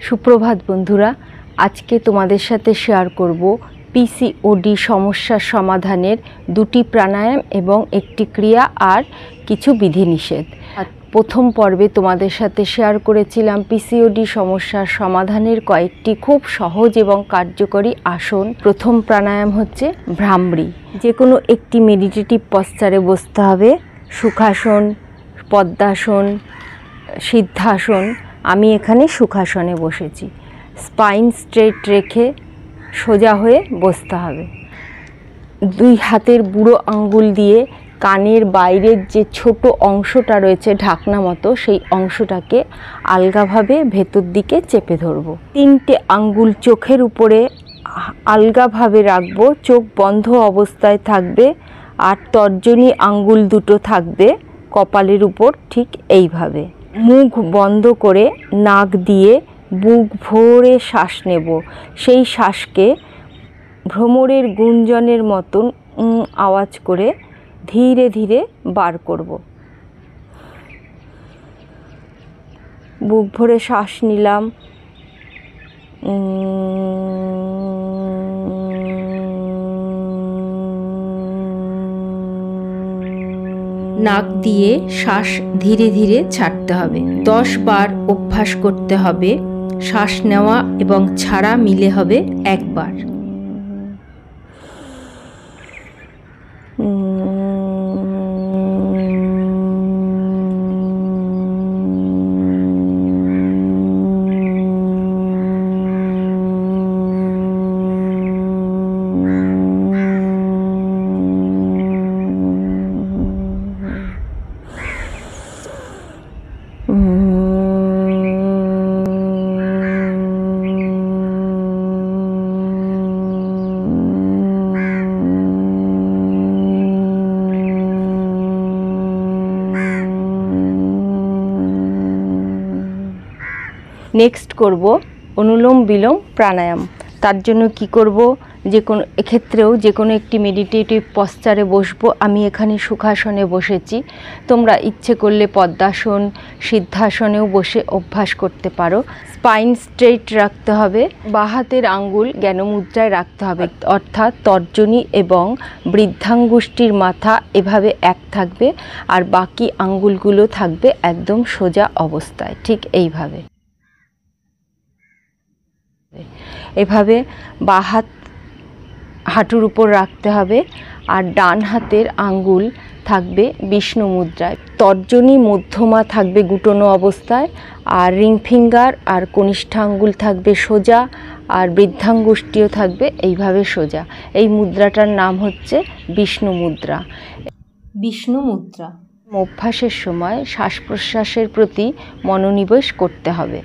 সুপ্রভাত বন্ধুরা, আজকে তোমাদের সাথে শেয়ার করব পিসিওডি সমস্যার সমাধানের দুটি প্রাণায়াম এবং একটি ক্রিয়া আর কিছু বিধিনিষেধ। প্রথম পর্বে তোমাদের সাথে শেয়ার করেছিলাম পিসিওডি সমস্যার সমাধানের কয়েকটি খুব সহজ এবং কার্যকরী আসন। প্রথম প্রাণায়াম হচ্ছে ভ্রামরী। যে কোনো একটি মেডিটেটিভ পশ্চারে বসতে হবে। সুখাসন, পদ্মাসন, সিদ্ধাসন। আমি এখানে সুখাসনে বসেছি। স্পাইন স্ট্রেট রেখে সোজা হয়ে বসতে হবে। দুই হাতের বুড়ো আঙ্গুল দিয়ে কানের বাইরের যে ছোট অংশটা রয়েছে ঢাকনা মতো, সেই অংশটাকে আলগাভাবে ভেতর দিকে চেপে ধরব। তিনটে আঙ্গুল চোখের উপরে আলগাভাবে রাখবো, চোখ বন্ধ অবস্থায় থাকবে, আর তর্জনী আঙ্গুল দুটো থাকবে কপালের উপর, ঠিক এইভাবে। মুখ বন্ধ করে নাক দিয়ে বুক ভরে শ্বাস নেব। সেই শ্বাসকে ভ্রমরের গুঞ্জনের মতন আওয়াজ করে ধীরে ধীরে বার করব। বুক ভরে শ্বাস নিলাম, নাক দিয়ে শ্বাস ধীরে ধীরে ছাড়তে হবে। 10 বার অভ্যাস করতে হবে। শ্বাস নেওয়া এবং ছাড়া মিলে হবে একবার। নেক্সট করব অনুলোম বিলোম প্রাণায়াম। তার জন্য কি করব, এক্ষেত্রেও যে কোনো একটি মেডিটেটিভ পশ্চারে বসবো। আমি এখানে সুখাসনে বসেছি। তোমরা ইচ্ছে করলে পদ্মাসন, সিদ্ধাসনেও বসে অভ্যাস করতে পারো। স্পাইন স্ট্রেট রাখতে হবে। বাঁ হাতের আঙ্গুল জ্ঞানমুদ্রায় রাখতে হবে, অর্থাৎ তর্জনী এবং বৃদ্ধাঙ্গুষ্ঠির মাথা এভাবে এক থাকবে, আর বাকি আঙ্গুলগুলো থাকবে একদম সোজা অবস্থায়, ঠিক এইভাবে। এভাবে বাঁ হাত হাঁটুর উপর রাখতে হবে, আর ডান হাতের আঙ্গুল থাকবে বিষ্ণু মুদ্রায়। তর্জনী মধ্যমা থাকবে গুটোনো অবস্থায়, আর রিং ফিঙ্গার আর কনিষ্ঠ আঙ্গুল থাকবে সোজা, আর বৃদ্ধাঙ্গুষ্ঠিও থাকবে এইভাবে সোজা। এই মুদ্রাটার নাম হচ্ছে বিষ্ণু মুদ্রা। বিষ্ণু মুদ্রা অভ্যাসের সময় শ্বাস প্রশ্বাসের প্রতি মনোনিবেশ করতে হবে।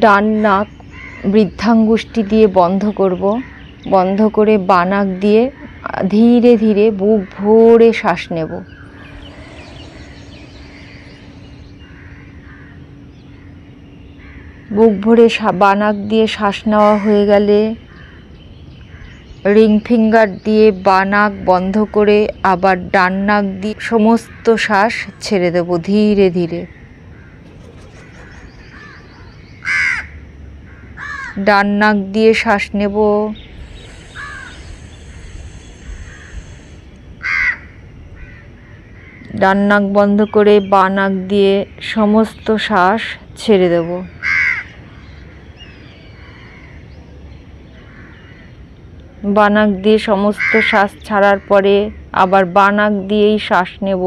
ডান নাক বৃদ্ধাঙ্গুষ্ঠি দিয়ে বন্ধ করব। বন্ধ করে বাঁ নাক দিয়ে ধীরে ধীরে বুক ভরে শ্বাস নেব। বুক ভরে বাঁ নাক দিয়ে শ্বাস নেওয়া হয়ে গেলে রিং ফিঙ্গার দিয়ে বাঁ নাক বন্ধ করে আবার ডান নাক দিয়ে সমস্ত শ্বাস ছেড়ে দেব ধীরে ধীরে। ডান নাক দিয়ে শ্বাস নেব, ডান নাক বন্ধ করে বাঁ নাক দিয়ে সমস্ত শ্বাস ছেড়ে দেব। বাঁ নাক দিয়ে সমস্ত শ্বাস ছাড়ার পরে আবার বাঁ নাক দিয়েই শ্বাস নেব।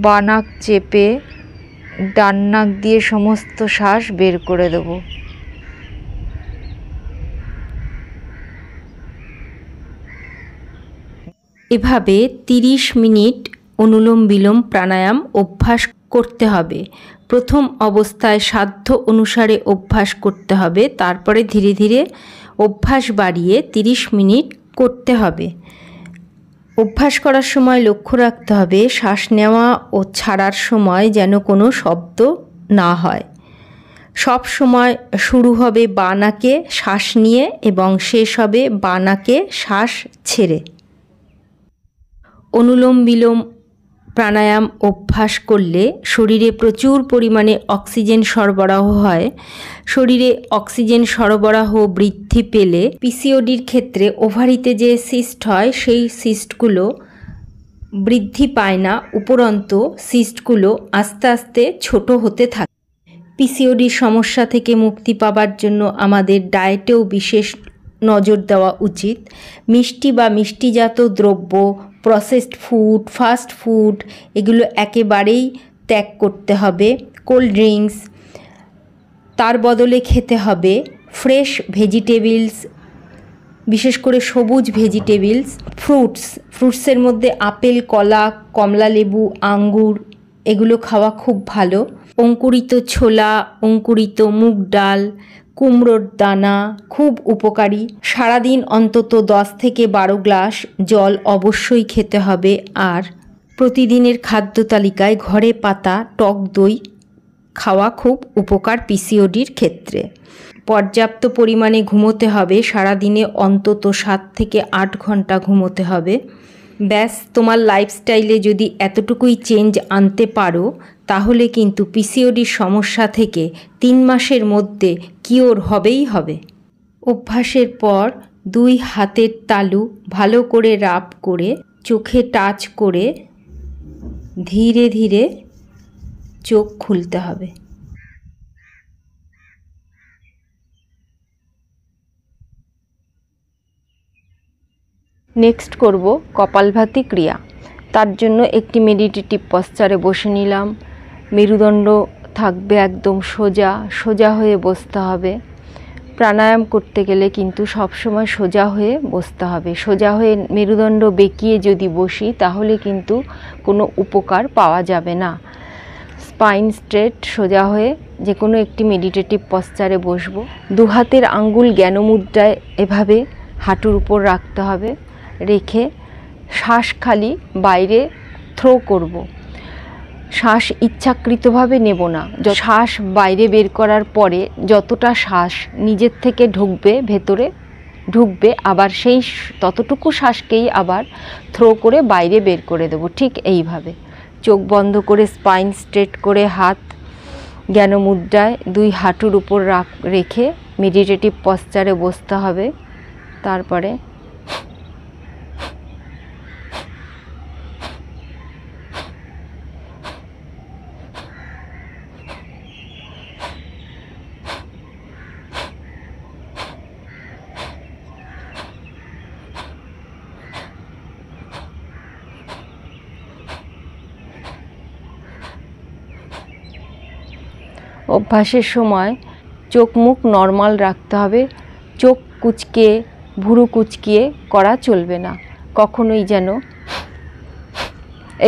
বাঁ নাক চেপে ডান নাক দিয়ে সমস্ত শ্বাস বের করে দেব। এভাবে 30 মিনিট অনুলোম বিলোম প্রাণায়াম অভ্যাস করতে হবে। প্রথম অবস্থায় সাধ্য অনুসারে অভ্যাস করতে হবে, তারপরে ধীরে ধীরে অভ্যাস বাড়িয়ে 30 মিনিট করতে হবে। অভ্যাস করার সময় লক্ষ্য রাখতে হবে শ্বাস নেওয়া ও ছাড়ার সময় যেন কোনো শব্দ না হয়। সব সময় শুরু হবে বাঁ নাকে শ্বাস নিয়ে এবং শেষ হবে বাঁ নাকে শ্বাস ছেড়ে। অনুলোম বিলোম প্রাণায়াম অভ্যাস করলে শরীরে প্রচুর পরিমাণে অক্সিজেন সরবরাহ হয়। শরীরে অক্সিজেন সরবরাহ বৃদ্ধি পেলে পিসিওডির ক্ষেত্রে ওভারিতে যে সিস্ট হয় সেই সিস্টগুলো বৃদ্ধি পায় না, উপরন্তু সিস্টগুলো আস্তে আস্তে ছোট হতে থাকে। পিসিওডির সমস্যা থেকে মুক্তি পাবার জন্য আমাদের ডায়েটেও বিশেষ নজর দেওয়া উচিত। মিষ্টি বা মিষ্টিজাত দ্রব্য, প্রসেসড ফুড, ফাস্ট ফুড এগুলো একেবারেই ত্যাগ করতে হবে। কোল্ড ড্রিঙ্কস, তার বদলে খেতে হবে ফ্রেশ ভেজিটেবলস, বিশেষ করে সবুজ ভেজিটেবলস। ফ্রুটসের মধ্যে আপেল, কলা, কমলা লেবু, আঙ্গুর এগুলো খাওয়া খুব ভালো। অঙ্কুরিত ছোলা, অঙ্কুরিত মুগ ডাল, কুমড়োর দানা খুব উপকারী। সারাদিন অন্তত 10 থেকে 12 গ্লাস জল অবশ্যই খেতে হবে। আর প্রতিদিনের খাদ্য তালিকায় ঘরে পাতা টক দই খাওয়া খুব উপকার পিসিওডির ক্ষেত্রে। পর্যাপ্ত পরিমাণে ঘুমোতে হবে, সারাদিনে অন্তত 7 থেকে 8 ঘন্টা ঘুমোতে হবে। ব্যাস, তোমার লাইফস্টাইলে যদি এতটুকুই চেঞ্জ আনতে পারো তাহলে কিন্তু পিসিওডির সমস্যা থেকে 3 মাসের মধ্যে কিওর হবেই হবে। অভ্যাসের পর 2 হাতের তালু ভালো করে রাব করে চোখে টাচ করে ধীরে ধীরে চোখ খুলতে হবে। নেক্সট করব কপালভাতি ক্রিয়া। তার জন্য একটি মেডিটেটিভ পশ্চারে বসে নিলাম। মেরুদণ্ড থাকবে একদম সোজা হয়ে বসতে হবে। প্রাণায়াম করতে গেলে কিন্তু সবসময় সোজা হয়ে বসতে হবে। সোজা হয়ে মেরুদণ্ড বেঁকিয়ে যদি বসি তাহলে কিন্তু কোনো উপকার পাওয়া যাবে না। স্পাইন স্ট্রেট সোজা হয়ে যে কোনো একটি মেডিটেটিভ পশ্চারে বসবো। 2 হাতের আঙ্গুল জ্ঞানমুদ্রায় এভাবে হাঁটুর উপর রাখতে হবে। রেখে শ্বাস খালি বাইরে থ্রো করব। শ্বাস ইচ্ছাকৃতভাবে নেব না। শ্বাস বাইরে বের করার পরে যতটা শ্বাস নিজের থেকে ঢুকবে, ভেতরে ঢুকবে, আবার সেই ততটুকু শ্বাসকেই আবার থ্রো করে বাইরে বের করে দেব। ঠিক এইভাবে চোখ বন্ধ করে স্পাইন স্ট্রেট করে হাত জ্ঞানমুদ্রায় 2 হাঁটুর উপর রেখে মেডিটেটিভ পশ্চারে বসতে হবে। তারপরে অভ্যাসের সময় চোখ মুখ নর্মাল রাখতে হবে। চোখ কুচকে, ভুরু কুচকিয়ে করা চলবে না। কখনোই যেন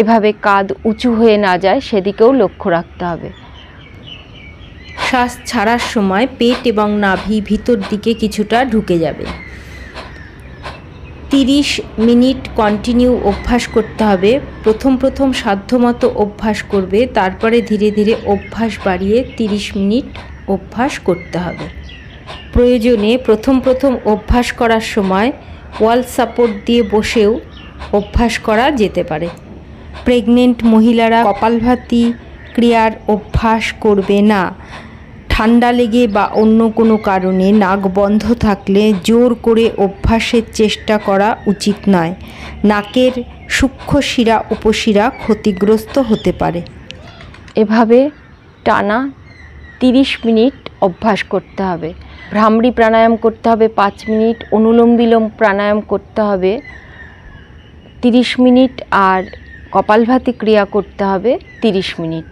এভাবে কাঁধ উঁচু হয়ে না যায় সেদিকেও লক্ষ্য রাখতে হবে। শ্বাস ছাড়ার সময় পেট এবং নাভি ভিতর দিকে কিছুটা ঢুকে যাবে। 30 মিনিট কন্টিনিউ অভ্যাস করতে হবে। প্রথম সাধ্যমতো অভ্যাস করবে, তারপরে ধীরে ধীরে অভ্যাস বাড়িয়ে 30 মিনিট অভ্যাস করতে হবে। প্রয়োজনে প্রথম অভ্যাস করার সময় ওয়াল সাপোর্ট দিয়ে বসেও অভ্যাস করা যেতে পারে। প্রেগনেন্ট মহিলারা কপালভাতি ক্রিয়ার অভ্যাস করবে না। ঠান্ডা লেগে বা অন্য কোনো কারণে নাক বন্ধ থাকলে জোর করে অভ্যাসের চেষ্টা করা উচিত নয়। নাকের সূক্ষ্ম শিরা উপশিরা ক্ষতিগ্রস্ত হতে পারে। এভাবে টানা 30 মিনিট অভ্যাস করতে হবে। ভ্রামরী প্রাণায়াম করতে হবে 5 মিনিট, অনুলোম বিলোম প্রাণায়াম করতে হবে 30 মিনিট, আর কপালভাতি ক্রিয়া করতে হবে 30 মিনিট।